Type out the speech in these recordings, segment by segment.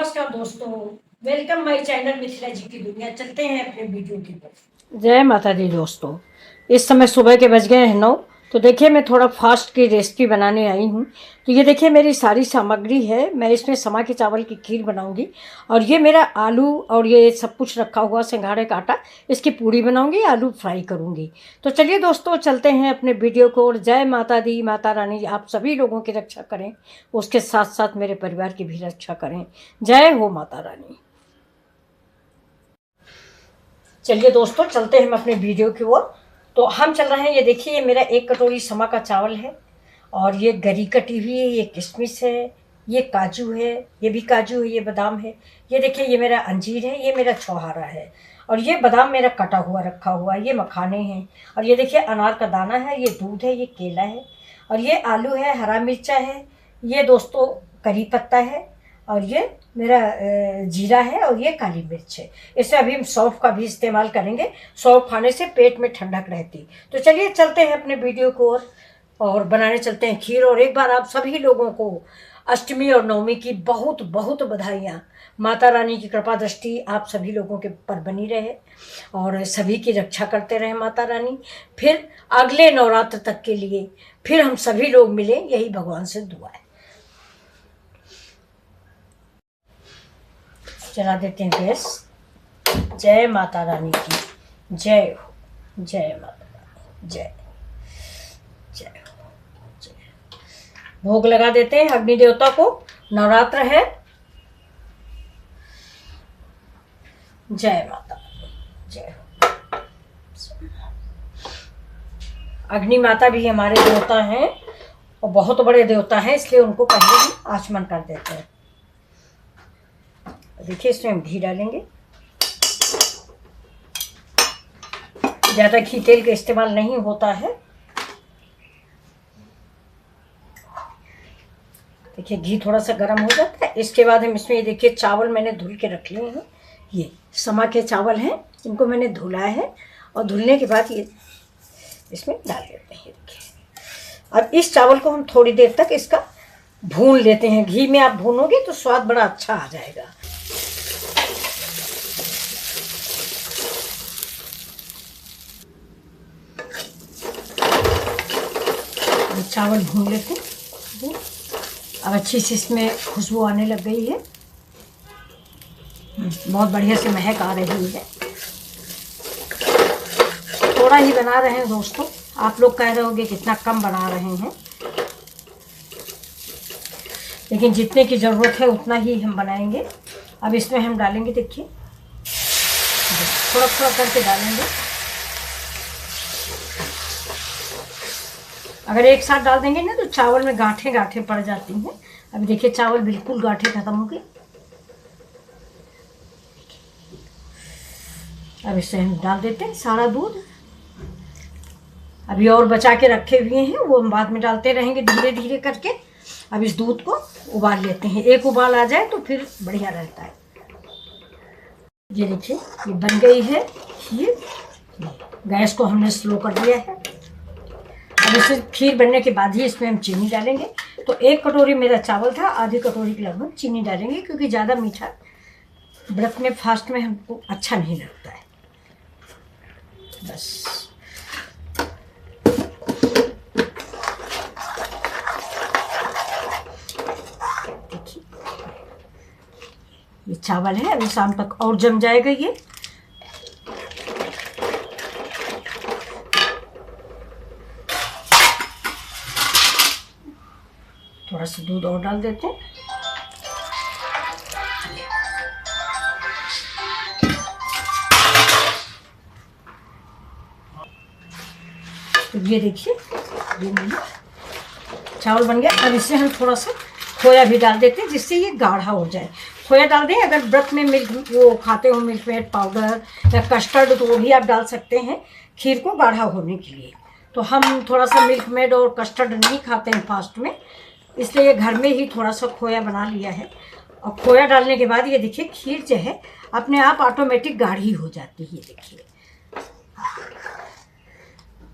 नमस्कार दोस्तों, welcome my channel Mithila जी की दुनिया। चलते हैं अपने वीडियो की तरफ। जय माता दी दोस्तों। इस समय सुबह के बज गए हैं 9। तो देखिए मैं थोड़ा फास्ट की रेसिपी बनाने आई हूँ। तो ये देखिए मेरी सारी सामग्री है। मैं इसमें समा के चावल की खीर बनाऊंगी और ये मेरा आलू और ये सब कुछ रखा हुआ सिंघाड़े का आटा, इसकी पूड़ी बनाऊंगी, आलू फ्राई करूंगी। तो चलिए दोस्तों चलते हैं अपने वीडियो को। और जय माता दी, माता रानी आप सभी लोगों की रक्षा करें, उसके साथ साथ मेरे परिवार की भी रक्षा करें। जय हो माता रानी। चलिए दोस्तों चलते हैं हम अपने वीडियो की ओर। तो हम चल रहे हैं। ये देखिए ये मेरा 1 कटोरी समा का चावल है और ये गरी कटी हुई है, ये किशमिश है, ये काजू है, ये भी काजू है, ये बादाम है। ये देखिए ये मेरा अंजीर है, ये मेरा छुहारा है और ये बादाम मेरा कटा हुआ रखा हुआ है, ये मखाने हैं। और ये देखिए अनार का दाना है, ये दूध है, ये केला है और ये आलू है, हरा मिर्चा है, ये दोस्तों करी पत्ता है और ये मेरा जीरा है और ये काली मिर्च है। इससे अभी हम सौंफ का भी इस्तेमाल करेंगे। सौंफ खाने से पेट में ठंडक रहती। तो चलिए चलते हैं अपने वीडियो को और बनाने चलते हैं खीर। और एक बार आप सभी लोगों को अष्टमी और नवमी की बहुत बहुत बधाइयाँ। माता रानी की कृपा दृष्टि आप सभी लोगों के पर बनी रहे और सभी की रक्षा करते रहे माता रानी। फिर अगले नवरात्र तक के लिए फिर हम सभी लोग मिलें, यही भगवान से दुआ है। चला देते हैं गैस। जय माता रानी की जय हो, जय माता रानी, जय जय हो, जय। भोग लगा देते हैं अग्नि देवता को, नवरात्र है। जय माता रानी, जय हो। अग्नि माता भी हमारे देवता हैं और बहुत बड़े देवता हैं, इसलिए उनको पहले ही आचमन कर देते हैं। देखिए इसमें हम घी डालेंगे। ज़्यादा घी तेल का इस्तेमाल नहीं होता है। देखिए घी थोड़ा सा गर्म हो जाता है। इसके बाद हम इसमें ये देखिए चावल मैंने धुल के रख लिए हैं। ये समा के चावल हैं, इनको मैंने धुला है और धुलने के बाद ये इसमें डाल देते हैं। देखिए अब इस चावल को हम थोड़ी देर तक इसका भून लेते हैं। घी में आप भूनोगे तो स्वाद बड़ा अच्छा आ जाएगा। चावल भून लेते हैं। अब अच्छी से इसमें खुशबू आने लग गई है। बहुत बढ़िया से महक आ रही है। थोड़ा ही बना रहे हैं दोस्तों। आप लोग कह रहे होंगे कितना कम बना रहे हैं, लेकिन जितने की ज़रूरत है उतना ही हम बनाएंगे। अब इसमें हम डालेंगे, देखिए थोड़ा थोड़ा करके डालेंगे। अगर एक साथ डाल देंगे ना तो चावल में गांठें गांठें पड़ जाती हैं। अभी देखिए चावल बिल्कुल गांठें खत्म हो गई। अब इसे हम डाल देते हैं सारा दूध। अभी और बचा के रखे हुए हैं, वो हम बाद में डालते रहेंगे धीरे धीरे करके। अब इस दूध को उबाल लेते हैं। एक उबाल आ जाए तो फिर बढ़िया रहता है। ये देखिए ये बन गई है खीर। गैस को हमने स्लो कर दिया है। अब इसे खीर बनने के बाद ही इसमें हम चीनी डालेंगे। तो 1 कटोरी मेरा चावल था, आधी कटोरी के लगभग चीनी डालेंगे, क्योंकि ज़्यादा मीठा व्रत में फास्ट में हमको अच्छा नहीं लगता है। बस देखिए ये चावल है, अभी शाम तक और जम जाएगा ये। थोड़ा सा दूध और डाल देते हैं। तो ये देखिए ये चावल बन गया। अब इससे हम थोड़ा सा खोया भी डाल देते हैं, जिससे ये गाढ़ा हो जाए। खोया डाल दें। अगर व्रत में मिल्क वो खाते हो, मिल्क मेड पाउडर या कस्टर्ड, तो वो भी आप डाल सकते हैं खीर को गाढ़ा होने के लिए। तो हम थोड़ा सा मिल्क मेड और कस्टर्ड नहीं खाते हैं फास्ट में, इसलिए घर में ही थोड़ा सा खोया बना लिया है। और खोया डालने के बाद ये देखिए खीर जो है अपने आप ऑटोमेटिक गाढ़ी हो जाती है। देखिए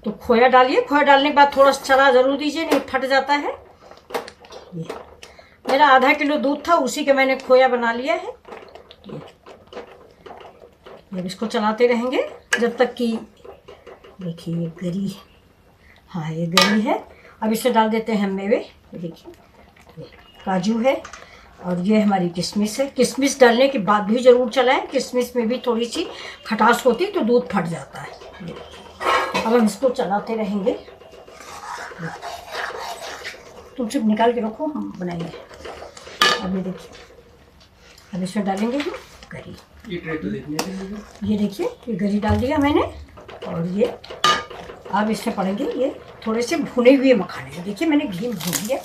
तो खोया डालिए। खोया डालने के बाद थोड़ा सा चला जरूर दीजिए, नहीं फट जाता है। ये मेरा आधा किलो दूध था, उसी के मैंने खोया बना लिया है। अब इसको चलाते रहेंगे जब तक कि, देखिए ये गरी, हाँ ये गरी है। अब इसमें डाल देते हैं हम मेवे। देखिए काजू है और ये हमारी किशमिश है। किशमिश डालने के बाद भी ज़रूर चलाएं, किशमिश में भी थोड़ी सी खटास होती है तो दूध फट जाता है। अब हम इसको चलाते रहेंगे। तुम सिर्फ निकाल के रखो, हम बनाएंगे। अब ये देखिए, अब इसमें डालेंगे हम गरी। ये देखिए ये गरी डाल दिया मैंने। और ये अब इसमें पड़ेंगे ये थोड़े से भुने हुए मखाने। देखिए मैंने घी में भून लिया।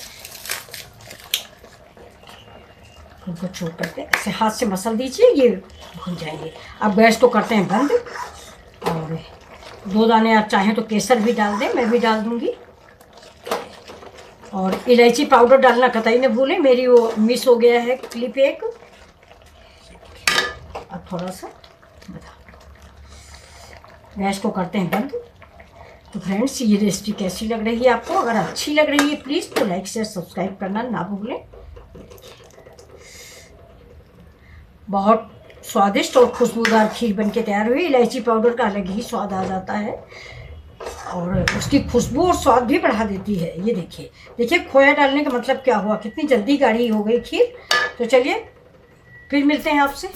उनको छोड़ करके ऐसे हाथ से मसल दीजिए, ये भून जाएंगे। अब गैस को करते हैं बंद। और 2 दाने आप चाहें तो केसर भी डाल दें, मैं भी डाल दूंगी। और इलायची पाउडर डालना कतई न भूलें, मेरी वो मिस हो गया है क्लिप एक। अब थोड़ा सा गैस को करते हैं बंद। तो फ्रेंड्स ये रेसिपी कैसी लग रही है आपको? अगर अच्छी लग रही है प्लीज़ तो लाइक शेयर सब्सक्राइब करना ना भूलें। बहुत स्वादिष्ट और खुशबूदार खीर बनके तैयार हुई। इलायची पाउडर का अलग ही स्वाद आ जाता है और उसकी खुशबू और स्वाद भी बढ़ा देती है। ये देखिए, देखिए खोया डालने का मतलब क्या हुआ, कितनी जल्दी गाढ़ी हो गई खीर। तो चलिए फिर मिलते हैं आपसे।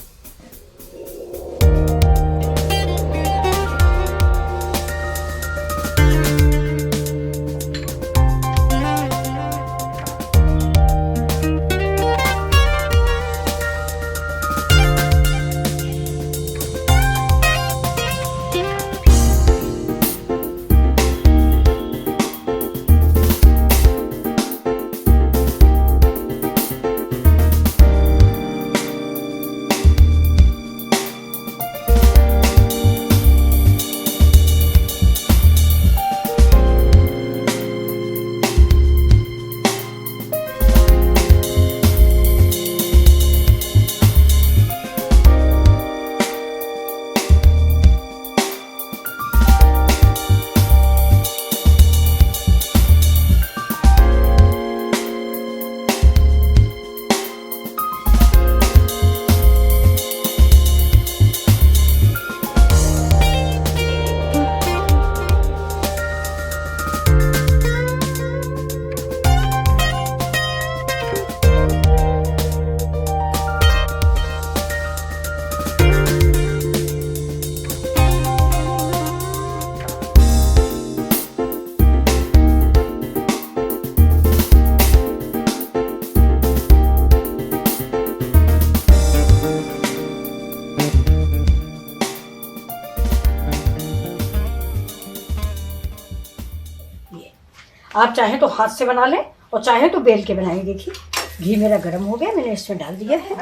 आप चाहें तो हाथ से बना लें और चाहें तो बेल के बनाएं। देखिए घी मेरा गर्म हो गया, मैंने इसमें डाल दिया है।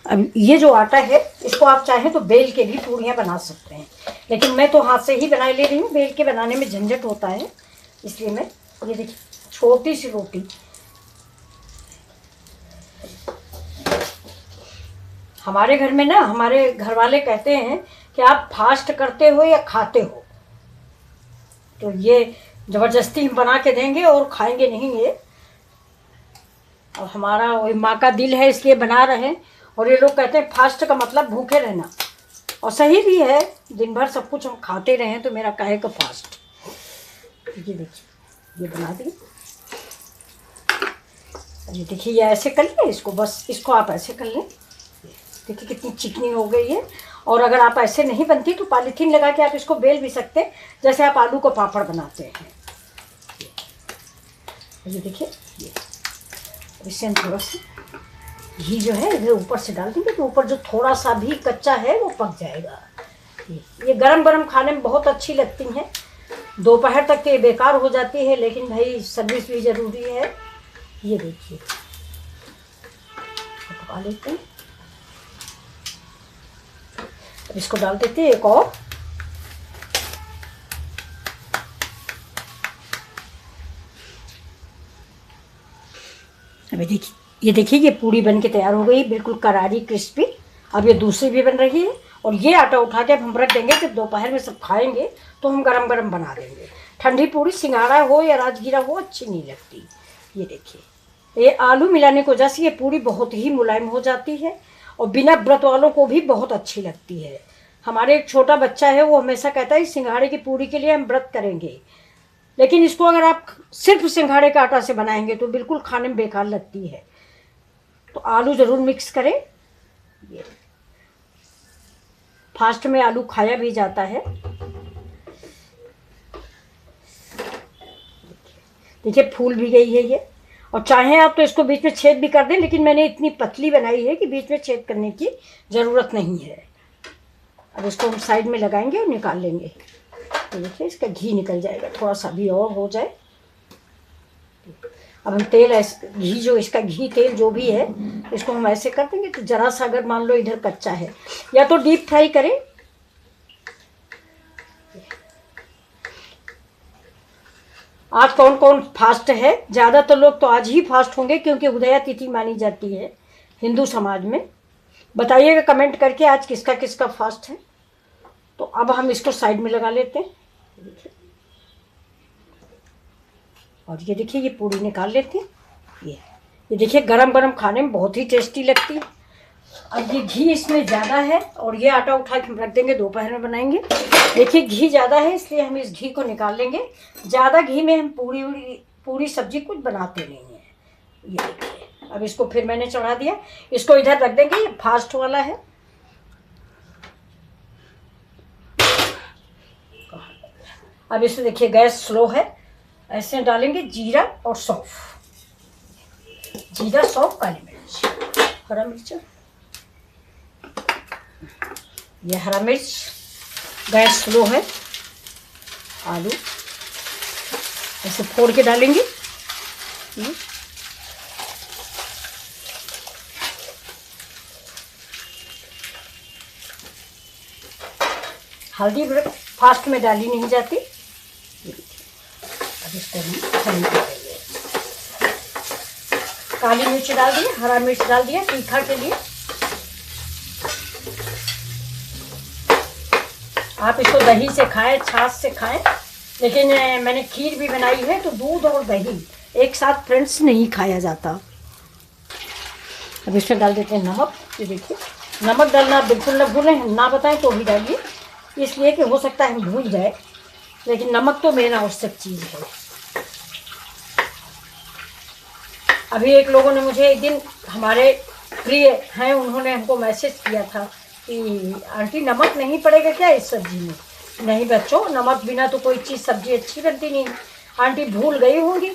अब ये जो आटा है इसको आप चाहें तो बेल के भी पूड़ियाँ बना सकते हैं, लेकिन मैं तो हाथ से ही बना ले रही हूँ। बेल के बनाने में झंझट होता है, इसलिए मैं, ये देखिए छोटी सी रोटी। हमारे घर में ना, हमारे घर वाले कहते हैं कि आप फास्ट करते हो या खाते हो, तो ये ज़बरदस्ती हम बना के देंगे और खाएंगे नहीं ये। और हमारा वही माँ का दिल है इसलिए बना रहे हैं। और ये लोग कहते हैं फास्ट का मतलब भूखे रहना, और सही भी है। दिन भर सब कुछ हम खाते रहे तो मेरा काहे का फास्ट। ये देखिए ये बना दिए। ये देखिए ये ऐसे कर लें इसको, बस इसको आप ऐसे कर लें। देखिए कितनी चिकनी हो गई है। और अगर आप ऐसे नहीं बनती तो पॉलीथीन लगा के आप इसको बेल भी सकते हैं, जैसे आप आलू को पापड़ बनाते हैं। ये देखिए ये, इससे हम थोड़ा सा घी जो है इधर ऊपर से डाल देंगे तो ऊपर जो थोड़ा सा भी कच्चा है वो पक जाएगा। ये गरम गरम खाने में बहुत अच्छी लगती हैं। दोपहर तक तो ये बेकार हो जाती है, लेकिन भाई सर्विस भी ज़रूरी है। ये देखिए पका लेते हैं। अब इसको डाल देते हैं एक और। अभी देखिए ये देखिए ये पूड़ी बन के तैयार हो गई, बिल्कुल करारी क्रिस्पी। अब ये दूसरी भी बन रही है और ये आटा उठा के अब हम रख देंगे। जब दोपहर में सब खाएंगे तो हम गरम गरम बना देंगे। ठंडी पूड़ी सिंघाड़ा हो या राजगीरा हो अच्छी नहीं लगती। ये देखिए, ये आलू मिलाने की वजह से ये पूड़ी बहुत ही मुलायम हो जाती है और बिना व्रत वालों को भी बहुत अच्छी लगती है। हमारे एक छोटा बच्चा है, वो हमेशा कहता है सिंघाड़े की पूड़ी के लिए हम व्रत करेंगे, लेकिन इसको अगर आप सिर्फ सिंघाड़े का आटा से बनाएंगे तो बिल्कुल खाने में बेकार लगती है। तो आलू ज़रूर मिक्स करें। ये फास्ट में आलू खाया भी जाता है। देखिए फूल भी गई है ये, और चाहे आप तो इसको बीच में छेद भी कर दें, लेकिन मैंने इतनी पतली बनाई है कि बीच में छेद करने की ज़रूरत नहीं है। अब इसको हम साइड में लगाएंगे और निकाल लेंगे। तो देखिए इसका घी निकल जाएगा, थोड़ा सा भी और हो जाए। अब हम तेल घी जो इसका घी तेल जो भी है इसको हम ऐसे कर देंगे। तो ज़रा सा अगर मान लो इधर कच्चा है, या तो डीप फ्राई करें। आज कौन कौन फास्ट है? ज़्यादातर लोग तो आज ही फास्ट होंगे क्योंकि उदया तिथि मानी जाती है हिंदू समाज में। बताइएगा कमेंट करके आज किसका किसका फास्ट है। तो अब हम इसको साइड में लगा लेते हैं। और ये देखिए ये पूड़ी निकाल लेते हैं। ये देखिए गरम गरम खाने में बहुत ही टेस्टी लगती है। अब ये घी इसमें ज़्यादा है और ये आटा उठा के रख देंगे, दोपहर में बनाएंगे। देखिए घी ज़्यादा है इसलिए हम इस घी को निकाल लेंगे। ज़्यादा घी में हम पूरी सब्जी कुछ बनाते नहीं हैं। ये देखिए अब इसको फिर मैंने चढ़ा दिया, इसको इधर रख देंगे। ये फास्ट वाला है। अब इसमें देखिए गैस स्लो है। ऐसे डालेंगे जीरा और सौंफ, जीरा सौंफ काली मिर्च हरा मिर्च। ये हरा मिर्च, गैस स्लो है। आलू ऐसे फोड़ के डालेंगे। हल्दी फास्ट में डाली नहीं जाती। अब इसको हम करेंगे। काली मिर्च डाल दिए, हरा मिर्च डाल दिया तीखा के लिए। आप इसको दही से खाएं, छाछ से खाएं, लेकिन मैंने खीर भी बनाई है तो दूध और दही एक साथ फ्रेंड्स नहीं खाया जाता। अब इसमें डाल देते हैं नमक। ये देखिए नमक डालना बिल्कुल न भूलें, ना बताएं तो भी डालिए, इसलिए कि हो सकता है हम भूल जाए, लेकिन नमक तो मेन आवश्यक चीज़ है। अभी एक लोगों ने मुझे एक दिन, हमारे प्रिय हैं, उन्होंने हमको मैसेज किया था कि आंटी नमक नहीं पड़ेगा क्या इस सब्जी में? नहीं बच्चों, नमक बिना तो कोई चीज़ सब्जी अच्छी बनती नहीं। आंटी भूल गई होंगी,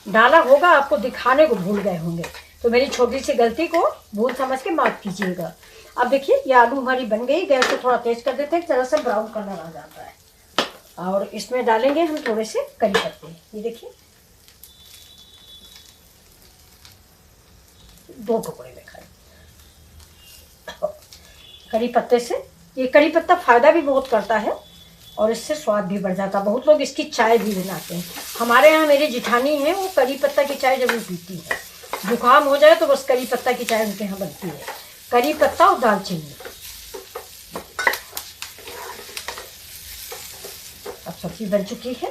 डाला होगा, आपको दिखाने को भूल गए होंगे। तो मेरी छोटी सी गलती को भूल समझ के माफ़ कीजिएगा। अब देखिए ये आलू हमारी बन गई। गैस को थोड़ा तेज कर देते हैं, जरा सा ब्राउन कलर आ जाता है। और इसमें डालेंगे हम थोड़े से करी पत्ते। ये देखिए 2 टुकड़े में करी पत्ते से। ये करी पत्ता फ़ायदा भी बहुत करता है और इससे स्वाद भी बढ़ जाता है। बहुत लोग इसकी चाय भी बनाते हैं। हमारे यहाँ मेरी जिठानी है, वो करी पत्ता की चाय जरूर पीती है। जुकाम हो जाए तो बस करी पत्ता की चाय उनके यहाँ बनती है, करी पत्ता और दालचीनी। अब सब्जी बन चुकी है।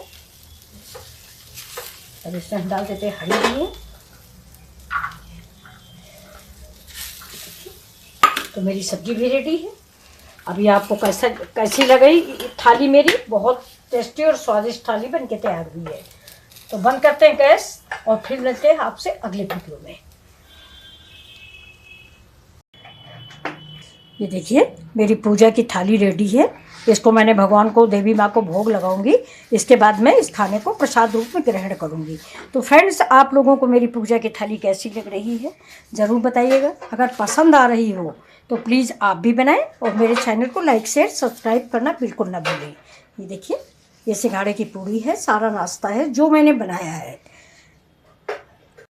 अब इसमें हम डाल देते हैं हरी धनिया। तो मेरी सब्जी भी रेडी है। अभी आपको कैसी लगी थाली मेरी? बहुत टेस्टी और स्वादिष्ट थाली बन के तैयार हुई है। तो बंद करते हैं गैस और फिर मिलते हैं आपसे अगले वीडियो में। ये देखिए मेरी पूजा की थाली रेडी है। इसको मैंने भगवान को, देवी माँ को भोग लगाऊंगी। इसके बाद मैं इस खाने को प्रसाद रूप में ग्रहण करूंगी। तो फ्रेंड्स, आप लोगों को मेरी पूजा की थाली कैसी लग रही है ज़रूर बताइएगा। अगर पसंद आ रही हो तो प्लीज़ आप भी बनाएं और मेरे चैनल को लाइक शेयर सब्सक्राइब करना बिल्कुल ना भूलें। ये देखिए ये सिंघाड़े की पूड़ी है, सारा नाश्ता है जो मैंने बनाया है।